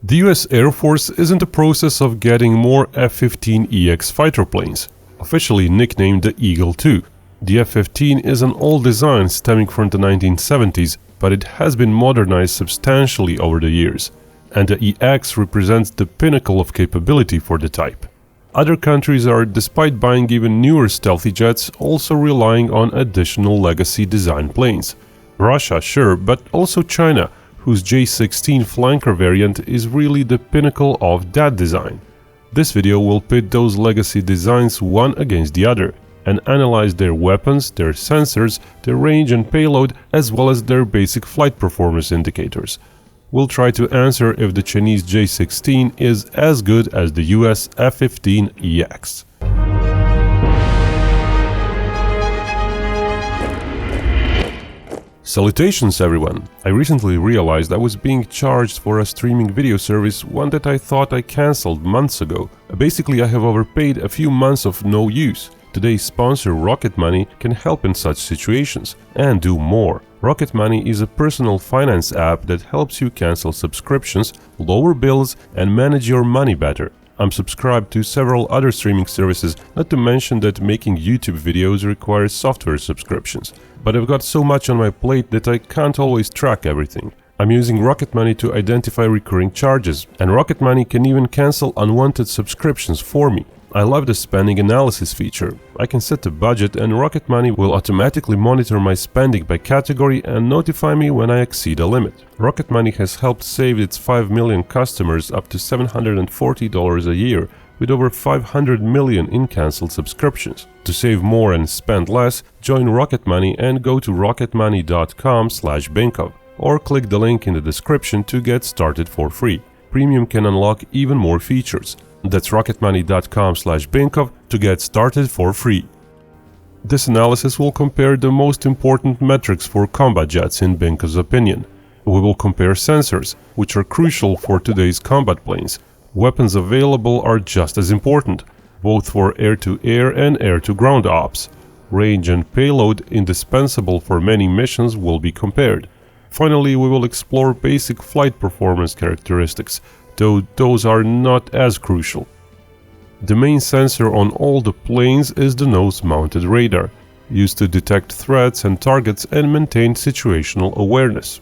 The US Air Force is in the process of getting more F-15EX fighter planes, officially nicknamed the Eagle II. The F-15 is an old design stemming from the 1970s, but it has been modernized substantially over the years, and the EX represents the pinnacle of capability for the type. Other countries are, despite buying even newer stealthy jets, also relying on additional legacy design planes. Russia, sure, but also China, whose J-16 flanker variant is really the pinnacle of that design. This video will pit those legacy designs one against the other, and analyze their weapons, their sensors, their range and payload, as well as their basic flight performance indicators. We'll try to answer if the Chinese J-16 is as good as the US F-15EX. Salutations everyone! I recently realized I was being charged for a streaming video service, one that I thought I cancelled months ago. Basically, I have overpaid a few months of no use. Today's sponsor Rocket Money can help in such situations and do more. Rocket Money is a personal finance app that helps you cancel subscriptions, lower bills, and manage your money better. I'm subscribed to several other streaming services, not to mention that making YouTube videos requires software subscriptions. But I've got so much on my plate that I can't always track everything. I'm using Rocket Money to identify recurring charges, and Rocket Money can even cancel unwanted subscriptions for me. I love the spending analysis feature. I can set a budget and Rocket Money will automatically monitor my spending by category and notify me when I exceed a limit. Rocket Money has helped save its 5 million customers up to $740 a year, with over 500 million in cancelled subscriptions. To save more and spend less, join Rocket Money and go to rocketmoney.com/Binkov or click the link in the description to get started for free. Premium can unlock even more features. That's rocketmoney.com/Binkov to get started for free. This analysis will compare the most important metrics for combat jets in Binkov's opinion. We will compare sensors, which are crucial for today's combat planes. Weapons available are just as important, both for air-to-air and air-to-ground ops. Range and payload, indispensable for many missions, will be compared. Finally, we will explore basic flight performance characteristics, though those are not as crucial. The main sensor on all the planes is the nose-mounted radar, used to detect threats and targets and maintain situational awareness.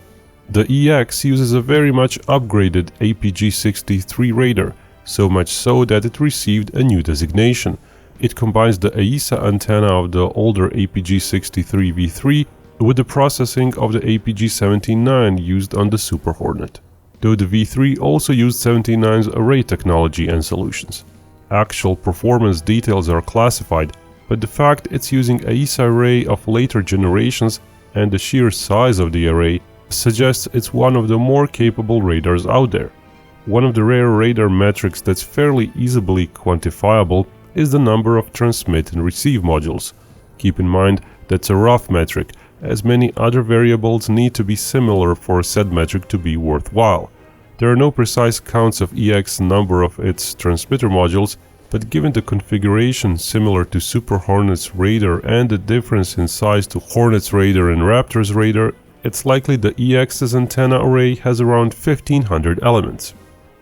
The EX uses a very much upgraded APG-63 radar, so much so that it received a new designation. It combines the AESA antenna of the older APG-63 V3 with the processing of the APG-79 used on the Super Hornet, though the V3 also used 79's array technology and solutions. Actual performance details are classified, but the fact it's using AESA array of later generations and the sheer size of the array suggests it's one of the more capable radars out there. One of the rare radar metrics that's fairly easily quantifiable is the number of transmit and receive modules. Keep in mind that's a rough metric, as many other variables need to be similar for said metric to be worthwhile. There are no precise counts of EX number of its transmitter modules, but given the configuration similar to Super Hornet's radar and the difference in size to Hornet's radar and Raptor's radar, it's likely the EX's antenna array has around 1500 elements.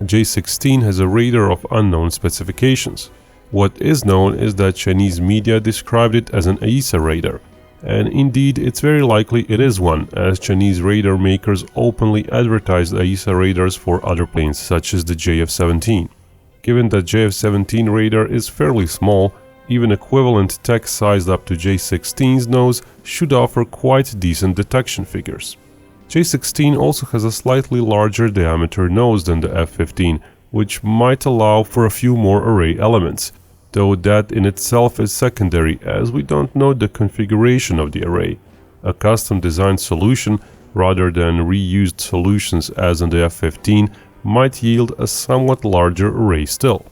J-16 has a radar of unknown specifications. What is known is that Chinese media described it as an AESA radar, and indeed it's very likely it is one, as Chinese radar makers openly advertised AESA radars for other planes such as the JF-17. Given that JF-17 radar is fairly small, even equivalent tech sized up to J-16's nose should offer quite decent detection figures. J-16 also has a slightly larger diameter nose than the F-15, which might allow for a few more array elements, though that in itself is secondary as we don't know the configuration of the array. A custom designed solution, rather than reused solutions as on the F-15, might yield a somewhat larger array still.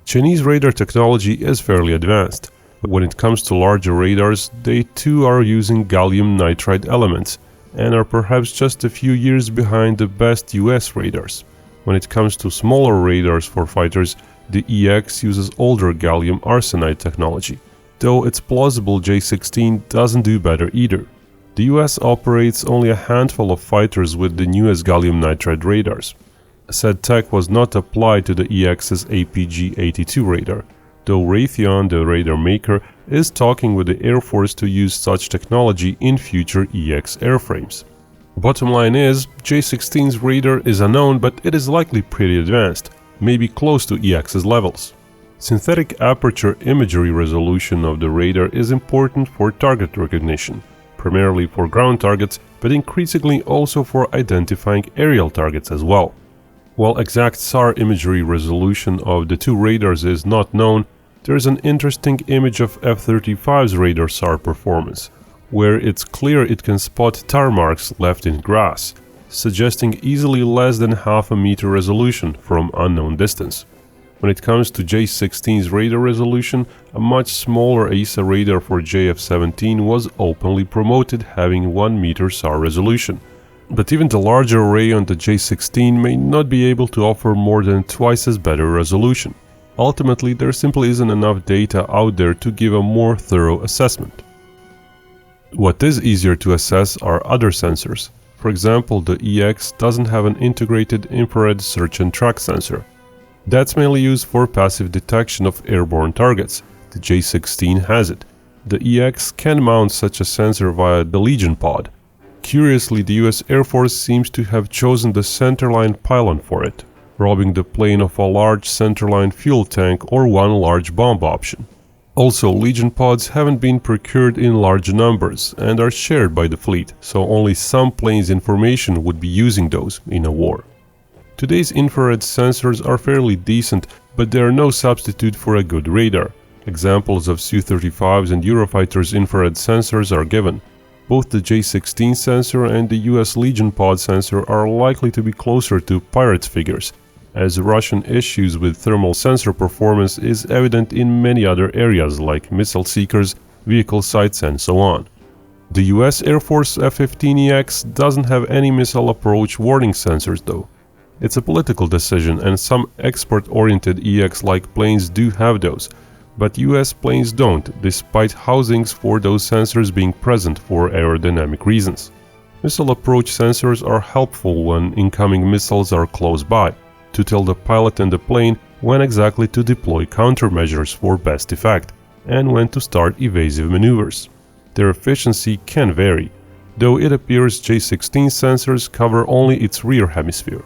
Chinese radar technology is fairly advanced, but when it comes to larger radars, they too are using gallium nitride elements, and are perhaps just a few years behind the best US radars. When it comes to smaller radars for fighters, the EX uses older gallium arsenide technology, though it's plausible J-16 doesn't do better either. The US operates only a handful of fighters with the newest gallium nitride radars. Said tech was not applied to the EX's APG-82 radar, though Raytheon, the radar maker, is talking with the Air Force to use such technology in future EX airframes. Bottom line is, J-16's radar is unknown, but it is likely pretty advanced, maybe close to EX's levels. Synthetic aperture imagery resolution of the radar is important for target recognition, primarily for ground targets, but increasingly also for identifying aerial targets as well. While exact SAR imagery resolution of the two radars is not known, there is an interesting image of F-35's radar SAR performance, where it's clear it can spot tar marks left in grass, suggesting easily less than half a meter resolution from unknown distance. When it comes to J-16's radar resolution, a much smaller AESA radar for JF-17 was openly promoted, having 1 meter SAR resolution. But even the larger array on the J-16 may not be able to offer more than twice as better resolution. Ultimately, there simply isn't enough data out there to give a more thorough assessment. What is easier to assess are other sensors. For example, the EX doesn't have an integrated infrared search and track sensor. That's mainly used for passive detection of airborne targets. The J-16 has it. The EX can mount such a sensor via the Legion pod. Curiously, the US Air Force seems to have chosen the centerline pylon for it, robbing the plane of a large centerline fuel tank or one large bomb option. Also, Legion pods haven't been procured in large numbers and are shared by the fleet, so only some planes in formation would be using those in a war. Today's infrared sensors are fairly decent, but they are no substitute for a good radar. Examples of Su-35's and Eurofighters' infrared sensors are given. Both the J-16 sensor and the US Legion pod sensor are likely to be closer to Pirates figures, as Russian issues with thermal sensor performance is evident in many other areas like missile seekers, vehicle sights, and so on. The US Air Force F-15EX doesn't have any missile approach warning sensors though. It's a political decision, and some export-oriented EX-like planes do have those, but US planes don't, despite housings for those sensors being present for aerodynamic reasons. Missile approach sensors are helpful when incoming missiles are close by, to tell the pilot and the plane when exactly to deploy countermeasures for best effect, and when to start evasive maneuvers. Their efficiency can vary, though it appears J-16 sensors cover only its rear hemisphere.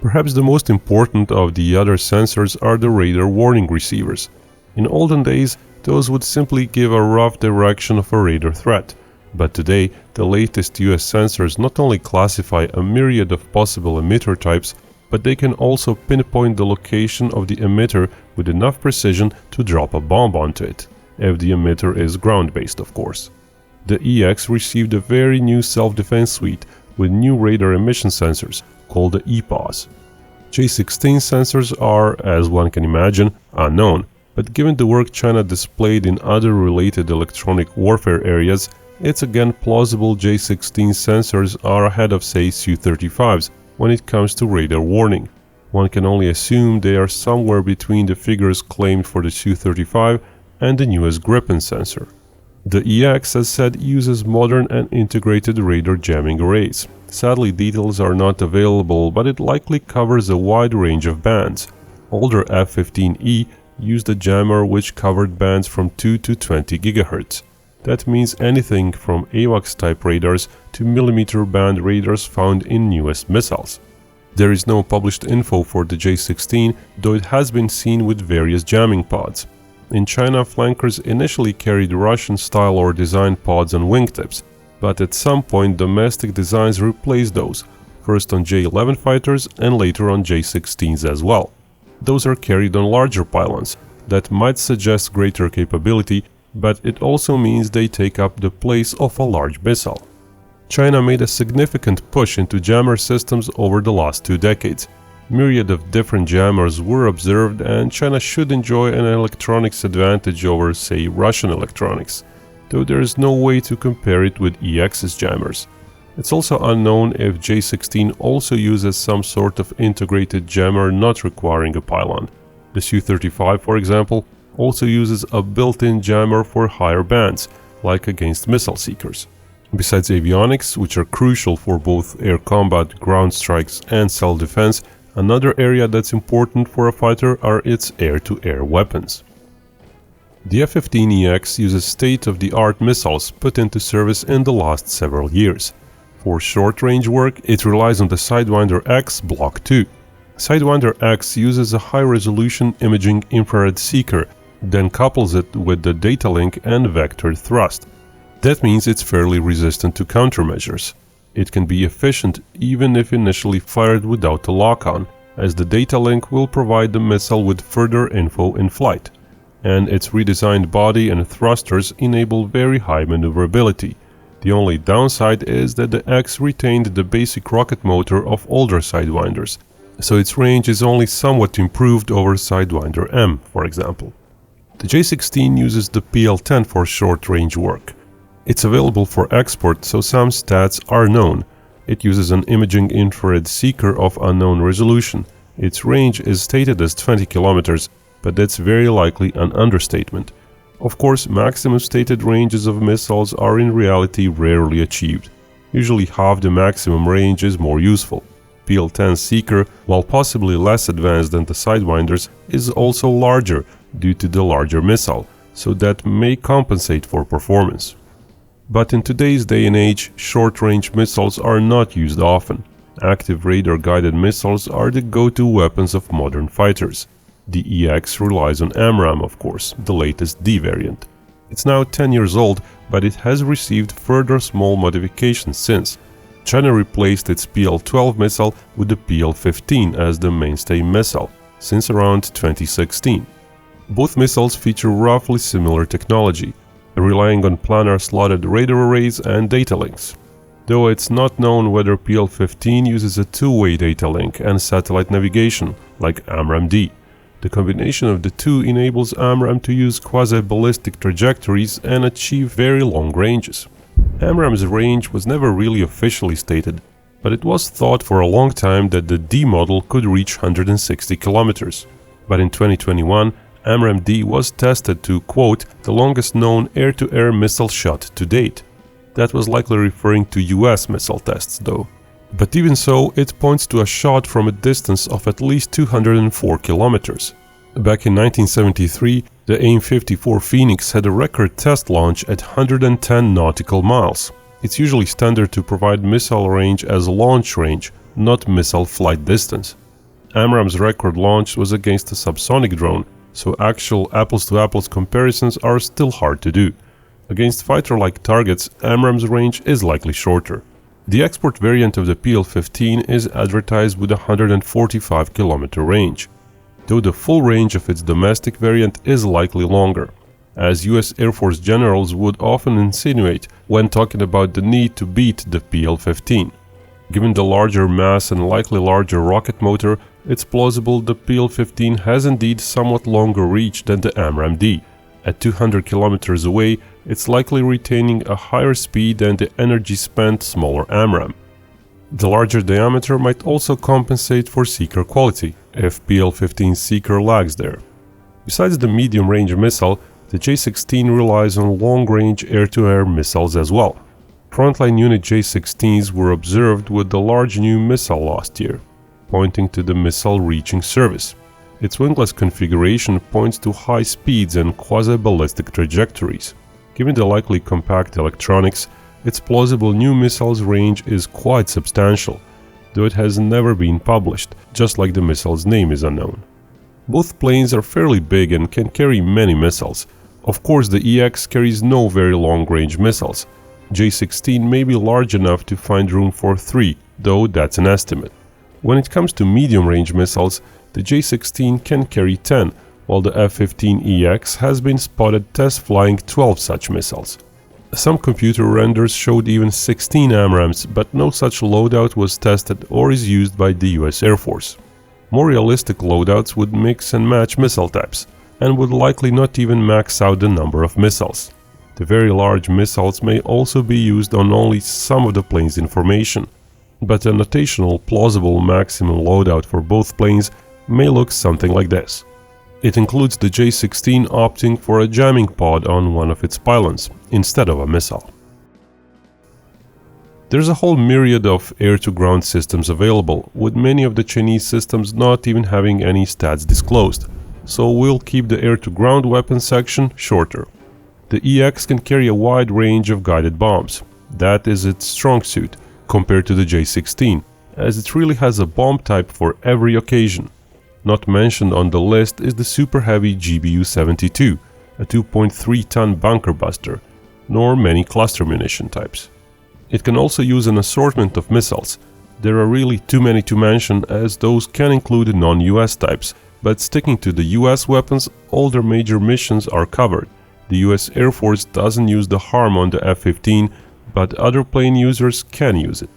Perhaps the most important of the other sensors are the radar warning receivers. In olden days, those would simply give a rough direction of a radar threat, but today the latest US sensors not only classify a myriad of possible emitter types, but they can also pinpoint the location of the emitter with enough precision to drop a bomb onto it, if the emitter is ground-based of course. The EX received a very new self-defense suite with new radar emission sensors called the EPOS. J-16 sensors are, as one can imagine, unknown, but given the work China displayed in other related electronic warfare areas, it's again plausible J-16 sensors are ahead of, say, Su-35's when it comes to radar warning. One can only assume they are somewhere between the figures claimed for the Su-35 and the newest Gripen sensor. The EX, as said, uses modern and integrated radar jamming arrays. Sadly, details are not available, but it likely covers a wide range of bands. Older F-15E used a jammer which covered bands from 2 to 20 GHz. That means anything from AWACS-type radars to millimeter-band radars found in newest missiles. There is no published info for the J-16, though it has been seen with various jamming pods. In China, flankers initially carried Russian-style or design pods on wingtips, but at some point domestic designs replaced those, first on J-11 fighters and later on J-16s as well. Those are carried on larger pylons. That might suggest greater capability, but it also means they take up the place of a large missile. China made a significant push into jammer systems over the last 2 decades. Myriad of different jammers were observed, and China should enjoy an electronics advantage over, say, Russian electronics, though there is no way to compare it with EX's jammers. It's also unknown if J-16 also uses some sort of integrated jammer not requiring a pylon. The Su-35, for example, also uses a built-in jammer for higher bands, like against missile seekers. Besides avionics, which are crucial for both air combat, ground strikes, and self-defense, Another area that's important for a fighter are its air-to-air weapons. The F-15EX uses state-of-the-art missiles put into service in the last several years. For short-range work, it relies on the Sidewinder X Block 2. Sidewinder X uses a high-resolution imaging infrared seeker, then couples it with the data link and vectored thrust. That means it's fairly resistant to countermeasures. It can be efficient even if initially fired without a lock-on, as the data link will provide the missile with further info in flight. And its redesigned body and thrusters enable very high maneuverability. The only downside is that the X retained the basic rocket motor of older Sidewinders, so its range is only somewhat improved over Sidewinder M, for example. The J-16 uses the PL-10 for short-range work. It's available for export, so some stats are known. It uses an imaging infrared seeker of unknown resolution. Its range is stated as 20 kilometers, but that's very likely an understatement. Of course, maximum stated ranges of missiles are in reality rarely achieved. Usually half the maximum range is more useful. PL-10 seeker, while possibly less advanced than the Sidewinders, is also larger due to the larger missile, so that may compensate for performance. But in today's day and age, short-range missiles are not used often. Active radar-guided missiles are the go-to weapons of modern fighters. The EX relies on AMRAAM, of course, the latest D variant. It's now 10 years old, but it has received further small modifications since. China replaced its PL-12 missile with the PL-15 as the mainstay missile, since around 2016. Both missiles feature roughly similar technology, relying on planar slotted radar arrays and data links. Though it's not known whether PL-15 uses a two-way data link and satellite navigation, like AMRAAM-D. The combination of the two enables AMRAAM to use quasi-ballistic trajectories and achieve very long ranges. AMRAAM's range was never really officially stated, but it was thought for a long time that the D model could reach 160 kilometers. But in 2021, AMRAAM-D was tested to, quote, the longest known air-to-air missile shot to date. That was likely referring to US missile tests, though. But even so, it points to a shot from a distance of at least 204 kilometers. Back in 1973, the AIM-54 had a record test launch at 110 nautical miles. It's usually standard to provide missile range as launch range, not missile flight distance. AMRAAM's record launch was against a subsonic drone, so actual apples-to-apples comparisons are still hard to do. Against fighter-like targets, AMRAAM's range is likely shorter. The export variant of the PL-15 is advertised with a 145 km range, though the full range of its domestic variant is likely longer, as US Air Force generals would often insinuate when talking about the need to beat the PL-15. Given the larger mass and likely larger rocket motor, it's plausible the PL-15 has indeed somewhat longer reach than the AMRAAM-D. At 200 kilometers away, it's likely retaining a higher speed than the energy-spent smaller AMRAAM. The larger diameter might also compensate for seeker quality, if PL-15 seeker lags there. Besides the medium-range missile, the J-16 relies on long-range air-to-air missiles as well. Frontline unit J-16s were observed with the large new missile last year, pointing to the missile reaching service. Its wingless configuration points to high speeds and quasi-ballistic trajectories. Given the likely compact electronics, its plausible new missile's range is quite substantial, though it has never been published, just like the missile's name is unknown. Both planes are fairly big and can carry many missiles. Of course, the EX carries no very long-range missiles. J-16 may be large enough to find room for 3, though that's an estimate. When it comes to medium-range missiles, the J-16 can carry 10, while the F-15EX has been spotted test flying 12 such missiles. Some computer renders showed even 16 AMRAAMs, but no such loadout was tested or is used by the US Air Force. More realistic loadouts would mix and match missile types, and would likely not even max out the number of missiles. The very large missiles may also be used on only some of the plane's information, but a notational plausible maximum loadout for both planes may look something like this. It includes the J-16 opting for a jamming pod on one of its pylons, instead of a missile. There's a whole myriad of air-to-ground systems available, with many of the Chinese systems not even having any stats disclosed, so we'll keep the air-to-ground weapons section shorter. The EX can carry a wide range of guided bombs. That is its strong suit, compared to the J-16, as it really has a bomb type for every occasion. Not mentioned on the list is the super heavy GBU-72, a 2.3-ton bunker buster, nor many cluster munition types. It can also use an assortment of missiles. There are really too many to mention, as those can include non-US types, but sticking to the US weapons, all their major missions are covered. The US Air Force doesn't use the HARM on the F-15, but other plane users can use it.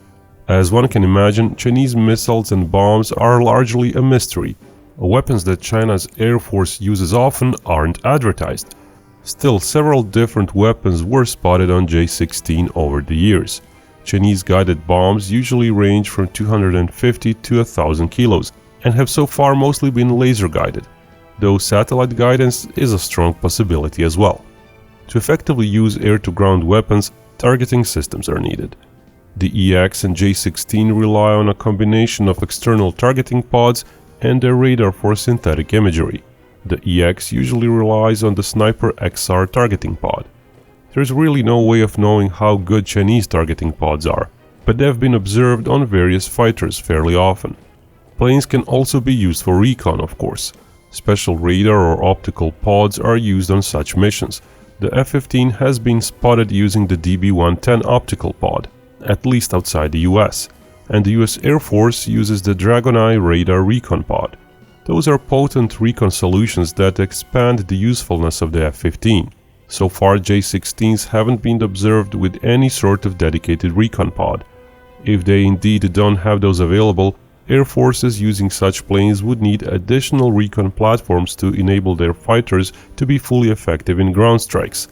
As one can imagine, Chinese missiles and bombs are largely a mystery. Weapons that China's Air Force uses often aren't advertised. Still, several different weapons were spotted on J-16 over the years. Chinese guided bombs usually range from 250 to 1,000 kilos and have so far mostly been laser guided, though satellite guidance is a strong possibility as well. To effectively use air-to-ground weapons, targeting systems are needed. The EX and J-16 rely on a combination of external targeting pods and their radar for synthetic imagery. The EX usually relies on the Sniper XR targeting pod. There's really no way of knowing how good Chinese targeting pods are, but they've been observed on various fighters fairly often. Planes can also be used for recon, of course. Special radar or optical pods are used on such missions. The F-15 has been spotted using the DB-110 optical pod, at least outside the US, and the US Air Force uses the Dragon Eye radar recon pod. Those are potent recon solutions that expand the usefulness of the F-15. So far, J-16s haven't been observed with any sort of dedicated recon pod. If they indeed don't have those available, Air Forces using such planes would need additional recon platforms to enable their fighters to be fully effective in ground strikes.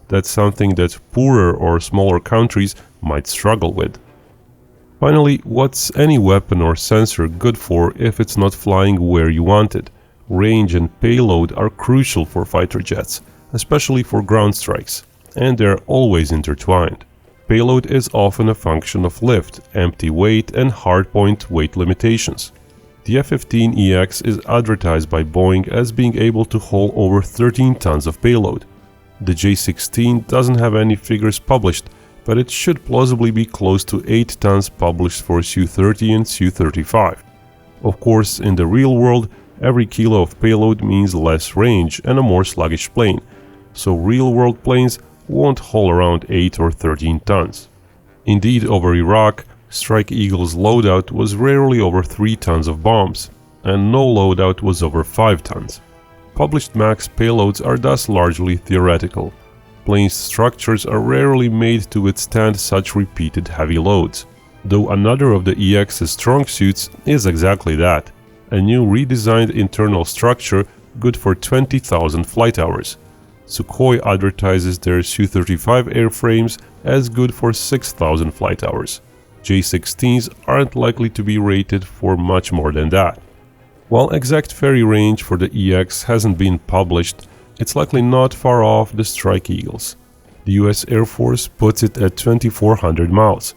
That's something that poorer or smaller countries might struggle with. Finally, what's any weapon or sensor good for if it's not flying where you want it? Range and payload are crucial for fighter jets, especially for ground strikes, and they're always intertwined. Payload is often a function of lift, empty weight, and hardpoint weight limitations. The F-15EX is advertised by Boeing as being able to haul over 13 tons of payload. The J-16 doesn't have any figures published, but it should plausibly be close to 8 tons published for Su-30 and Su-35. Of course, in the real world, every kilo of payload means less range and a more sluggish plane, so real-world planes won't haul around 8 or 13 tons. Indeed, over Iraq, Strike Eagle's loadout was rarely over 3 tons of bombs, and no loadout was over 5 tons. Published max payloads are thus largely theoretical. Planes' structures are rarely made to withstand such repeated heavy loads, though another of the EX's strong suits is exactly that, a new redesigned internal structure good for 20,000 flight hours. Sukhoi advertises their Su-35 airframes as good for 6,000 flight hours. J-16s aren't likely to be rated for much more than that. While exact ferry range for the EX hasn't been published, it's likely not far off the Strike Eagles. The US Air Force puts it at 2,400 miles.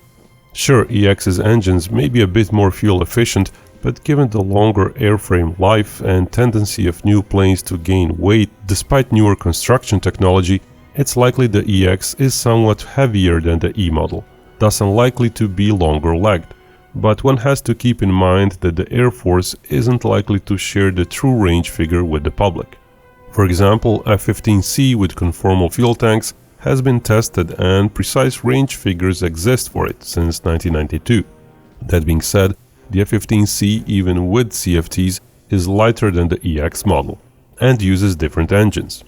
Sure, EX's engines may be a bit more fuel efficient, but given the longer airframe life and tendency of new planes to gain weight despite newer construction technology, it's likely the EX is somewhat heavier than the E model, thus unlikely to be longer-legged. But one has to keep in mind that the Air Force isn't likely to share the true range figure with the public. For example, F-15C with conformal fuel tanks has been tested and precise range figures exist for it since 1992. That being said, the F-15C, even with CFTs, is lighter than the EX model and uses different engines.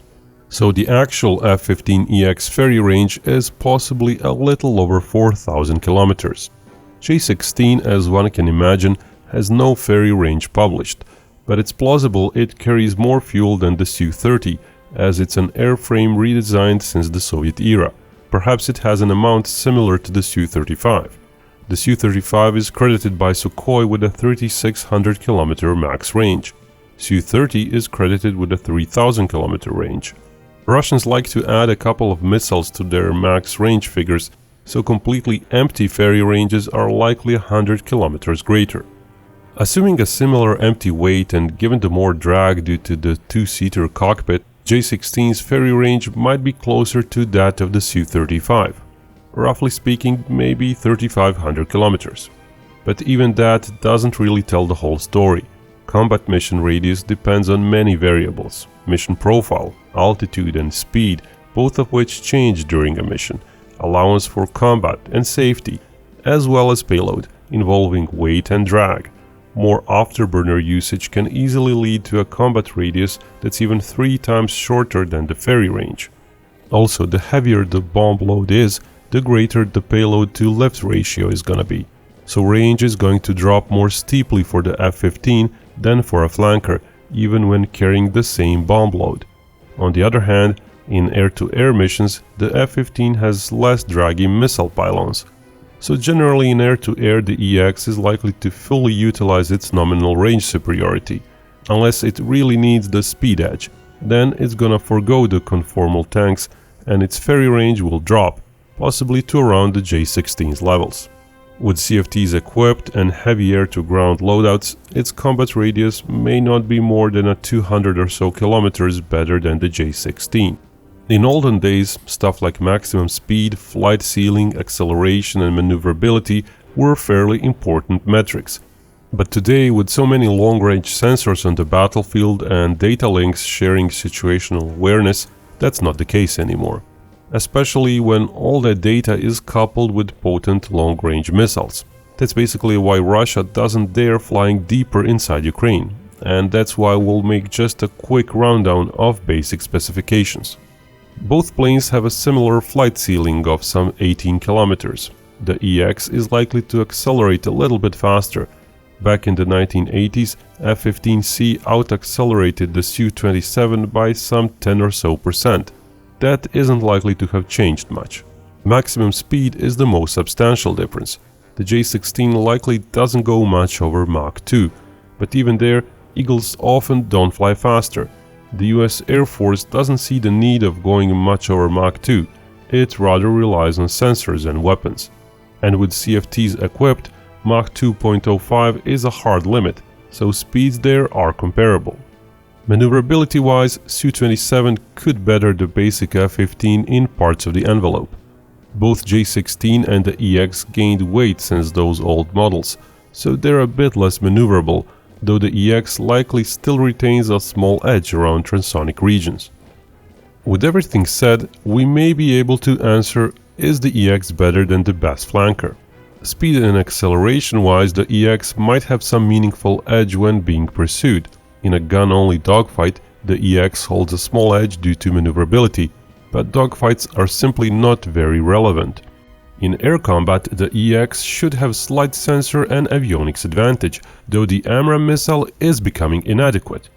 So the actual F-15EX ferry range is possibly a little over 4,000 kilometers. J-16, as one can imagine, has no ferry range published, but it's plausible it carries more fuel than the Su-30, as it's an airframe redesigned since the Soviet era. Perhaps it has an amount similar to the Su-35. The Su-35 is credited by Sukhoi with a 3,600 km max range. Su-30 is credited with a 3,000 km range. Russians like to add a couple of missiles to their max range figures, so completely empty ferry ranges are likely 100 kilometers greater. Assuming a similar empty weight and given the more drag due to the two-seater cockpit, J-16's ferry range might be closer to that of the Su-35. Roughly speaking, maybe 3,500 kilometers. But even that doesn't really tell the whole story. Combat mission radius depends on many variables: mission profile, altitude and speed, both of which change during a mission, allowance for combat and safety, as well as payload, involving weight and drag. More afterburner usage can easily lead to a combat radius that's even 3 times shorter than the ferry range. Also, the heavier the bomb load is, the greater the payload to lift ratio is gonna be. So range is going to drop more steeply for the F-15 than for a flanker, even when carrying the same bomb load. On the other hand, in air-to-air missions, the F-15 has less draggy missile pylons. So generally in air-to-air, the EX is likely to fully utilize its nominal range superiority. Unless it really needs the speed edge, then it's gonna forgo the conformal tanks and its ferry range will drop, possibly to around the J-16's levels. With CFTs equipped and heavy air-to-ground loadouts, its combat radius may not be more than 200 or so kilometers better than the J-16. In olden days, stuff like maximum speed, flight ceiling, acceleration and maneuverability were fairly important metrics. But today, with so many long-range sensors on the battlefield and data links sharing situational awareness, that's not the case anymore. Especially when all that data is coupled with potent long-range missiles. That's basically why Russia doesn't dare flying deeper inside Ukraine, and that's why we'll make just a quick rundown of basic specifications. Both planes have a similar flight ceiling of some 18 kilometers. The EX is likely to accelerate a little bit faster. Back in the 1980s, F-15C out-accelerated the Su-27 by some 10 or so percent. That isn't likely to have changed much. Maximum speed is the most substantial difference. The J-16 likely doesn't go much over Mach 2, but even there, Eagles often don't fly faster. The US Air Force doesn't see the need of going much over Mach 2, it rather relies on sensors and weapons. And with CFTs equipped, Mach 2.05 is a hard limit, so speeds there are comparable. Maneuverability-wise, Su-27 could better the basic F-15 in parts of the envelope. Both J-16 and the EX gained weight since those old models, so they're a bit less maneuverable, though the EX likely still retains a small edge around transonic regions. With everything said, we may be able to answer, is the EX better than the best flanker? Speed and acceleration-wise, the EX might have some meaningful edge when being pursued. In a gun-only dogfight, the EX holds a small edge due to maneuverability, but dogfights are simply not very relevant. In air combat, the EX should have slight sensor and avionics advantage, though the AMRAAM missile is becoming inadequate.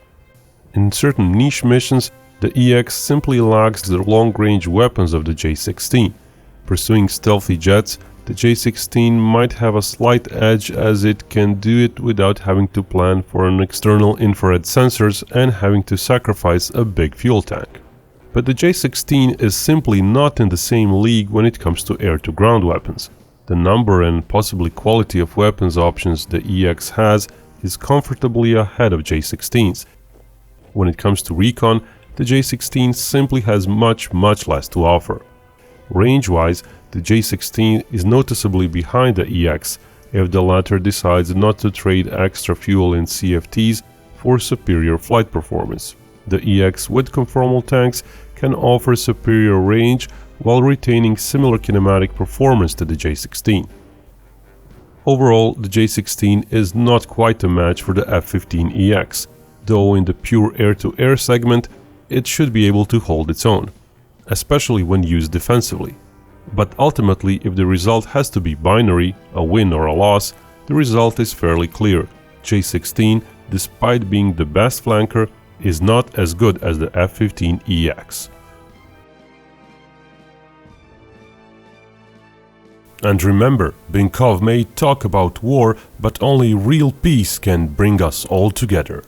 In certain niche missions, the EX simply lacks the long-range weapons of the J-16. Pursuing stealthy jets, the J-16 might have a slight edge as it can do it without having to plan for an external infrared sensors and having to sacrifice a big fuel tank. But the J-16 is simply not in the same league when it comes to air-to-ground weapons. The number and possibly quality of weapons options the EX has is comfortably ahead of J-16's. When it comes to recon, the J-16 simply has much less to offer. Range-wise, the J-16 is noticeably behind the EX if the latter decides not to trade extra fuel in CFTs for superior flight performance. The EX with conformal tanks can offer superior range while retaining similar kinematic performance to the J-16. Overall, the J-16 is not quite a match for the F-15EX, though in the pure air-to-air segment, it should be able to hold its own, especially when used defensively. But ultimately, if the result has to be binary, a win or a loss, the result is fairly clear. J-16, despite being the best flanker, is not as good as the F-15EX. And remember, Binkov may talk about war, but only real peace can bring us all together.